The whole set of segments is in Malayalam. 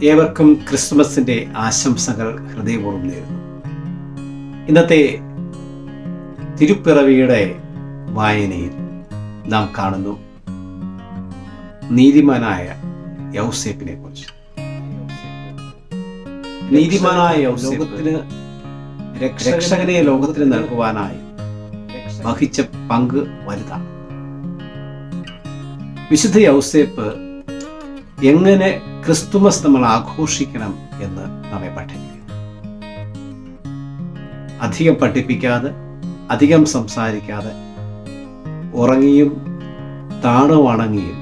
ഏവർക്കും ക്രിസ്തുമസിൻ്റെ ആശംസകൾ ഹൃദയപൂർവ്വം നേരുന്നു. ഇന്നത്തെ തിരുപ്പിറവിയുടെ വായനയിൽ നാം കാണുന്നു നീതിമാനായ യൗസേപ്പിനെ കുറിച്ച്. നീതിമാനായ യൗസേപ്പിന് രക്ഷകനെ ലോകത്തിന് നൽകുവാനായി വഹിച്ച പങ്ക് വലുതാണ്. വിശുദ്ധ യൗസേപ്പ് എങ്ങനെ ക്രിസ്തുമസ് നമ്മൾ ആഘോഷിക്കണം എന്ന് നമ്മെ പഠിപ്പിക്കുന്നു. അധികം പഠിപ്പിക്കാതെ, അധികം സംസാരിക്കാതെ, ഉറങ്ങിയും താണു വണങ്ങിയും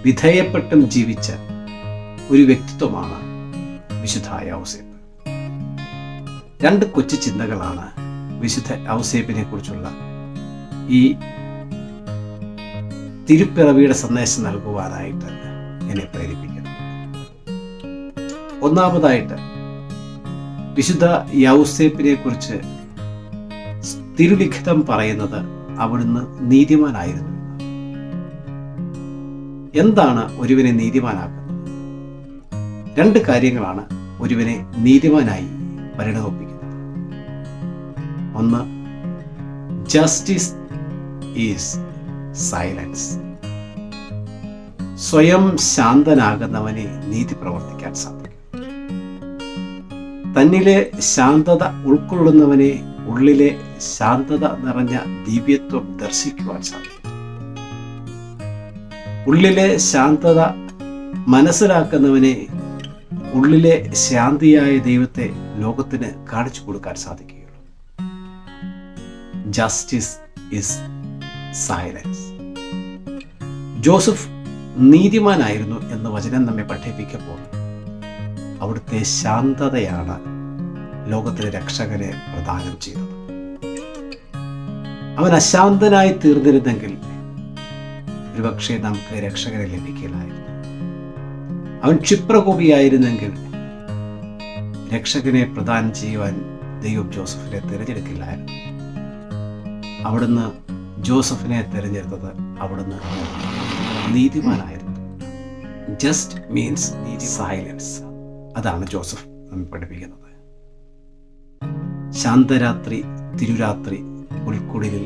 വിധേയപ്പെട്ടും ജീവിച്ച ഒരു വ്യക്തിത്വമാണ് വിശുദ്ധ യൗസേപ്പ്. രണ്ട് കൊച്ചു ചിന്തകളാണ് വിശുദ്ധ യൗസേപ്പിനെ കുറിച്ചുള്ള ഈ തിരുപ്പിറവിയുടെ സന്ദേശം നൽകുവാനായിട്ട് എന്നെ പ്രേരിപ്പിക്കുന്നു. ഒന്നാമതായിട്ട്, വിശുദ്ധ യൗസേപ്പിനെ കുറിച്ച് തിരുലിഖിതം പറയുന്നത് അവിടുന്ന് നീതിമാനായിരുന്നു. എന്താണ് ഒരുവനെ നീതിമാനാക്കുന്നത്? രണ്ട് കാര്യങ്ങളാണ് ഒരുവനെ നീതിമാനായി പരിണമിപ്പിക്കുന്നത്. ഒന്ന്, ജസ്റ്റിസ് ഈസ് സൈലൻസ്. സ്വയം ശാന്തനാകുന്നവനെ നീതി പ്രവർത്തിക്കാൻ സാധിക്കും. തന്നിലെ ശാന്തത ഉൾക്കൊള്ളുന്നവനെ ഉള്ളിലെ ശാന്തത നിറഞ്ഞ ദിവ്യത്വം ദർശിക്കുവാൻ സാധിക്കും. ഉള്ളിലെ ശാന്തത മനസ്സിലാക്കുന്നവനെ ഉള്ളിലെ ശാന്തിയായ ദൈവത്തെ ലോകത്തിന് കാണിച്ചു കൊടുക്കാൻ സാധിക്കുകയുള്ളൂ. Justice is silence. ജോസഫ് നീതിമാനായിരുന്നു എന്ന് വചനം നമ്മെ പഠിപ്പിക്കുമ്പോൾ അവിടുത്തെ ശാന്തതയാണ് ലോകത്തിലെ രക്ഷകനെ പ്രദാനം ചെയ്തത്. അവൻ അശാന്തനായി തീർന്നിരുന്നെങ്കിൽ ഒരുപക്ഷെ നമുക്ക് രക്ഷകനെ ലഭിക്കില്ലായിരുന്നു. അവൻ ക്ഷിപ്രകോപിയായിരുന്നെങ്കിൽ രക്ഷകനെ പ്രദാനം ചെയ്യുവാൻ ദൈവം ജോസഫിനെ തിരഞ്ഞെടുക്കില്ലായിരുന്നു. അവിടുന്ന് ജോസഫിനെ തിരഞ്ഞെടുത്തത് അവിടുന്ന് നീതിമാനായിരുന്നു. Just means silence. അതാണ് ജോസഫ് നമ്മെ പഠിപ്പിക്കുന്നത്. ശാന്തരാത്രി, തിരുരാത്രി, പുൽക്കുടിലിൽ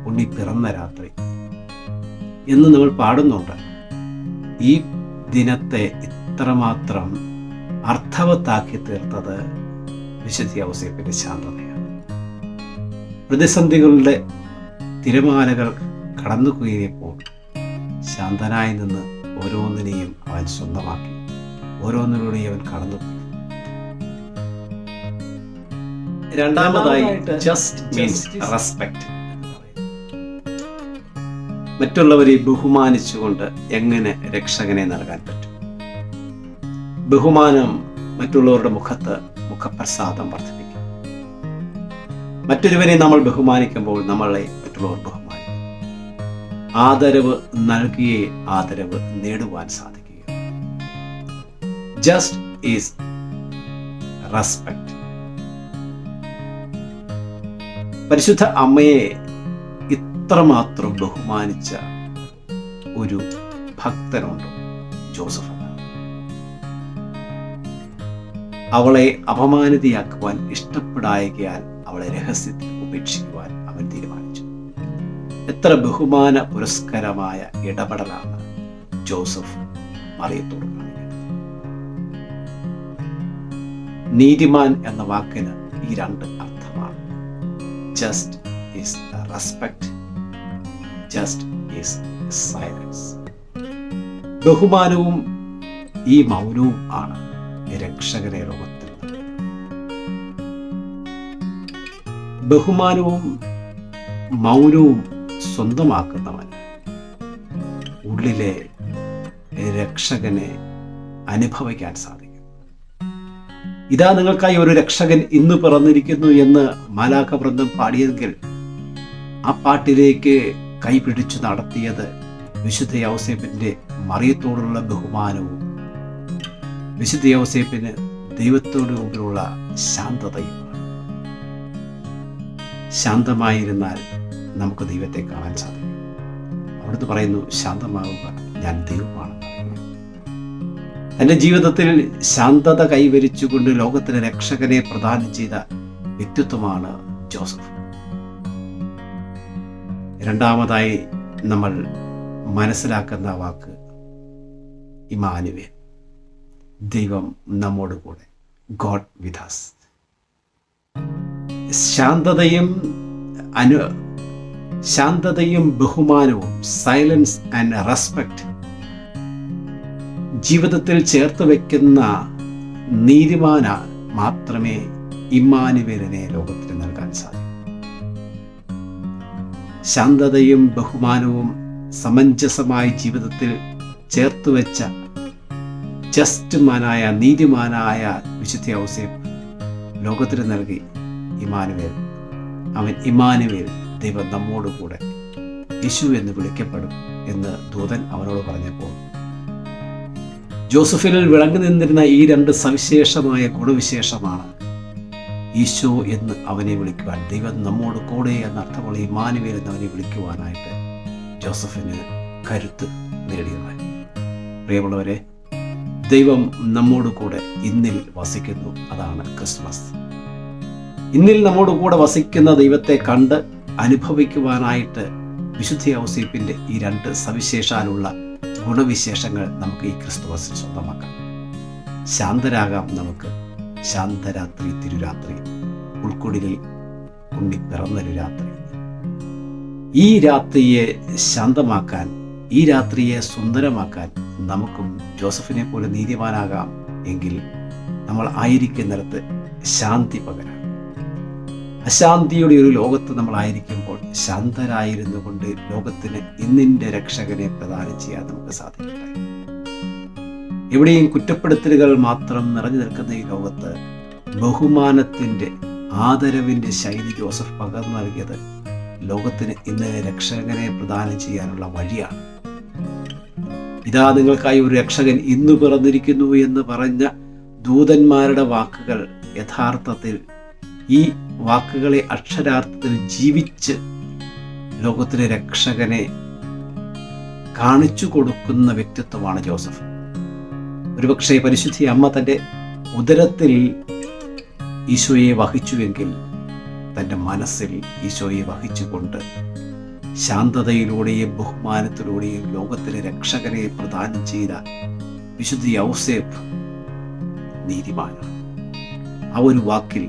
ഉണ്ണി പിറന്ന രാത്രി എന്ന് നമ്മൾ പാടുന്നുണ്ട്. ഈ ദിനത്തെ ഇത്രമാത്രം അർത്ഥവത്താക്കി തീർത്തത് വിശുദ്ധ യൗസേപ്പിന്റെ ശാന്തതയാണ്. പ്രതിസന്ധികളുടെ തിരമാലകൾ കടന്നു കയറിയപ്പോൾ ശാന്തനായി നിന്ന് ഓരോന്നിനെയും അവൻ സ്വന്തമാക്കി. ഓരോന്നിലൂടെയും അവൻ കടന്നു. രണ്ടാമതായിട്ട്, ജസ്റ്റ് മീൻസ് റെസ്പെക്ട്. മറ്റുള്ളവരെ ബഹുമാനിച്ചുകൊണ്ട് എങ്ങനെ രക്ഷകനെ നൽകാൻ പറ്റും? ബഹുമാനം മറ്റുള്ളവരുടെ മുഖപ്രസാദം വർദ്ധിപ്പിക്കും. മറ്റൊരുവനെ നമ്മൾ ബഹുമാനിക്കുമ്പോൾ നമ്മളെ മറ്റുള്ളവർ ബഹുമാനിക്കും. ആദരവ് നൽകിയേ ആദരവ് നേടുവാൻ സാധിക്കുക. Just is respect. പരിശുദ്ധ അമ്മയെ ഇത്രമാത്രം ബഹുമാനിച്ച ഒരു ഭക്തനുണ്ട്, ജോസഫ്. അവളെ അപമാനിതയാക്കുവാൻ ഇഷ്ടപ്പെടായകയാൽ അവളെ രഹസ്യത്തിൽ ഉപേക്ഷിക്കുവാൻ അവൻ തീരുമാനിച്ചു. എത്ര ബഹുമാന പുരസ്കരമായ ഇടപെടലാണ് ജോസഫ് മറിയത്തോട് കാണിക്കുന്നത്. നീതിമാൻ എന്ന വാക്കിന് ഈ രണ്ട് അർത്ഥമാണ്. Just is respect, just is silence. ബഹുമാനവും ഈ മൗനവും ആണ് രക്ഷകനെ ലോകത്തിൽ. ബഹുമാനവും മൗനവും സ്വന്തമാക്കുന്നവൻ ഉള്ളിലെ രക്ഷകനെ അനുഭവിക്കാൻ സാധിക്കും. ഇതാ നിങ്ങൾക്കായി ഒരു രക്ഷകൻ ഇന്ന് പിറന്നിരിക്കുന്നു എന്ന് മാലാഖ വൃന്ദം പാടിയെങ്കിൽ ആ പാട്ടിലേക്ക് കൈപിടിച്ചു നടത്തിയത് വിശുദ്ധ യൗസേപ്പിന്റെ മറിയത്തോടുള്ള ബഹുമാനവും വിശുദ്ധ യൗസേപ്പിന് ദൈവത്തോട് മുമ്പിലുള്ള ശാന്തതയുമാണ്. ശാന്തമായിരുന്നാൽ നമുക്ക് ദൈവത്തെ കാണാൻ സാധിക്കും. അവിടുന്ന് പറയുന്നു, ശാന്തമാവുക, ഞാൻ ദൈവമാണ്. തൻ്റെ ജീവിതത്തിൽ ശാന്തത കൈവരിച്ചുകൊണ്ട് ലോകത്തിന് രക്ഷകനെ പ്രദാനം ചെയ്ത വ്യക്തിത്വമാണ് ജോസഫ്. രണ്ടാമതായി നമ്മൾ മനസ്സിലാക്കുന്ന വാക്ക് ഇമ്മാനുവേൽ, ദൈവം നമ്മോട് കൂടെ, ഗോഡ് വിത്ത് us. ശാന്തതയും ബഹുമാനവും, സൈലൻസ് ആൻഡ് റെസ്പെക്റ്റ് ജീവിതത്തിൽ ചേർത്ത് വയ്ക്കുന്ന നീതിമാന മാത്രമേ ഇമ്മാനുവേലിനെ ലോകത്തിന് നൽകാൻ സാധിക്കൂ. ശാന്തതയും ബഹുമാനവും സമഞ്ജസമായി ജീവിതത്തിൽ ചേർത്ത് വെച്ച ജസ്റ്റ്മാനായ, നീതിമാനായ വിശുദ്ധ ഔസേപ്പ് ലോകത്തിന് നൽകി ഇമ്മാനുവേൽ. അവൻ ഇമ്മാനുവേൽ, ദൈവം നമ്മോട് കൂടെ, യേശു എന്ന് വിളിക്കപ്പെടും എന്ന് ദൂതൻ അവനോട് പറഞ്ഞപ്പോൾ ജോസഫിൽ വിളങ്ങി നിന്നിരുന്ന ഈ രണ്ട് സവിശേഷമായ ഗുണവിശേഷമാണ് ഈശോ എന്ന് അവനെ വിളിക്കുവാൻ, ദൈവം നമ്മോട് കൂടെ എന്നർത്ഥമുള്ള ഇമ്മാനുവേൽ എന്ന് അവനെ വിളിക്കുവാനായിട്ട് ജോസഫിന് കരുത്ത് നേടിയതായി. പ്രിയമുള്ളവരെ, ദൈവം നമ്മോട് കൂടെ ഇന്നിൽ വസിക്കുന്നു. അതാണ് ക്രിസ്മസ്. ഇന്നിൽ നമ്മോട് കൂടെ വസിക്കുന്ന ദൈവത്തെ കണ്ട് അനുഭവിക്കുവാനായിട്ട് വിശുദ്ധ ഔസേപ്പിൻ്റെ ഈ രണ്ട് സവിശേഷാലുള്ള ഗുണവിശേഷങ്ങൾ നമുക്ക് ഈ ക്രിസ്തുമസിൽ സ്വന്തമാക്കാം. ശാന്തരാകാം നമുക്ക്. ശാന്തരാത്രി തിരുരാത്രി, ഉൾക്കൊടിലിൽ ഉണ്ണി പിറന്നൊരു രാത്രി. ഈ രാത്രിയെ ശാന്തമാക്കാൻ, ഈ രാത്രിയെ സുന്ദരമാക്കാൻ നമുക്കും ജോസഫിനെ പോലെ നീതിമാനാകാം. എങ്കിൽ നമ്മൾ ആയിരിക്കുന്നിടത്ത് ശാന്തി പകരാം. അശാന്തിയുടെ ഒരു ലോകത്ത് നമ്മളായിരിക്കുമ്പോൾ ശാന്തരായിരുന്നു കൊണ്ട് ലോകത്തിന് ഇന്നിൻ്റെ രക്ഷകനെ പ്രദാനം ചെയ്യാൻ നമുക്ക് സാധിക്കട്ടെ. എവിടെയും കുറ്റപ്പെടുത്തലുകൾ മാത്രം നിറഞ്ഞു നിൽക്കുന്ന ഈ ലോകത്ത് ബഹുമാനത്തിൻ്റെ, ആദരവിൻ്റെ ശൈലി ജോസഫ് പകർന്നു നൽകിയത് ലോകത്തിന് ഇന്ന് രക്ഷകനെ പ്രദാനം ചെയ്യാനുള്ള വഴിയാണ്. ഇതാ നിങ്ങൾക്കായി ഒരു രക്ഷകൻ ഇന്നു പിറന്നിരിക്കുന്നു എന്ന് പറഞ്ഞ ദൂതന്മാരുടെ വാക്കുകൾ യഥാർത്ഥത്തിൽ, ഈ വാക്കുകളെ അക്ഷരാർത്ഥത്തിൽ ജീവിച്ച് ലോകത്തിലെ രക്ഷകനെ കാണിച്ചു കൊടുക്കുന്ന വ്യക്തിത്വമാണ് ജോസഫ്. ഒരുപക്ഷെ പരിശുദ്ധി അമ്മ തൻ്റെ ഉദരത്തിൽ ഈശോയെ വഹിച്ചുവെങ്കിൽ തൻ്റെ മനസ്സിൽ ഈശോയെ വഹിച്ചുകൊണ്ട് ശാന്തതയിലൂടെയും ബഹുമാനത്തിലൂടെയും ലോകത്തിലെ രക്ഷകനെ പ്രദാനം ചെയ്ത വിശുദ്ധ ഔസേപ്പ് നീതിമാനാണ്. ആ ഒരു വാക്കിൽ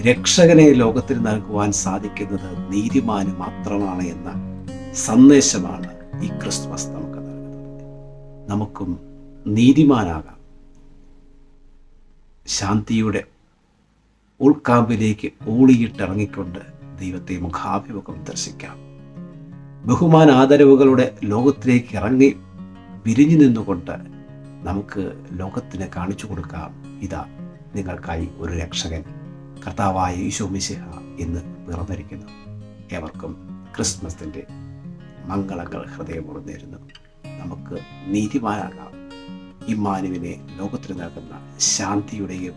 രക്ഷകനെ ലോകത്തിന് നൽകുവാൻ സാധിക്കുന്നത് നീതിമാന് മാത്രമാണ് എന്ന സന്ദേശമാണ് ഈ ക്രിസ്മസ് നമുക്ക് നൽകുന്നത്. നമുക്കും നീതിമാനാകാം. ശാന്തിയുടെ ഉൾക്കാമ്പിലേക്ക് ഊളിയിട്ടിറങ്ങിക്കൊണ്ട് ദൈവത്തെ മുഖാഭിമുഖം ദർശിക്കാം. ബഹുമാന ആദരവുകളുടെ ലോകത്തിലേക്ക് ഇറങ്ങി വിരിഞ്ഞു നിന്നുകൊണ്ട് നമുക്ക് ലോകത്തിന് കാണിച്ചു കൊടുക്കാം, ഇതാ നിങ്ങൾക്കായി ഒരു രക്ഷകൻ, കർത്താവായ ഈശോ മിശിഹ ഇന്ന് പിറന്നിരിക്കുന്നു. ഏവർക്കും ക്രിസ്മസിൻ്റെ മംഗളങ്ങൾ ഹൃദയപൂർവ്വം നേരുന്നു. നമുക്ക് നീതിമാനാകാം. ഇമ്മാനുവിനെ ലോകത്തിന് നൽകുന്ന ശാന്തിയുടെയും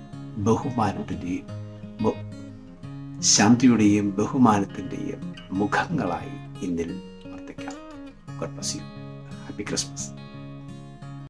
ബഹുമാനത്തിൻ്റെയും മുഖങ്ങളായി ഇന്നിൽ വർത്തിക്കാം. God bless you. Happy Christmas.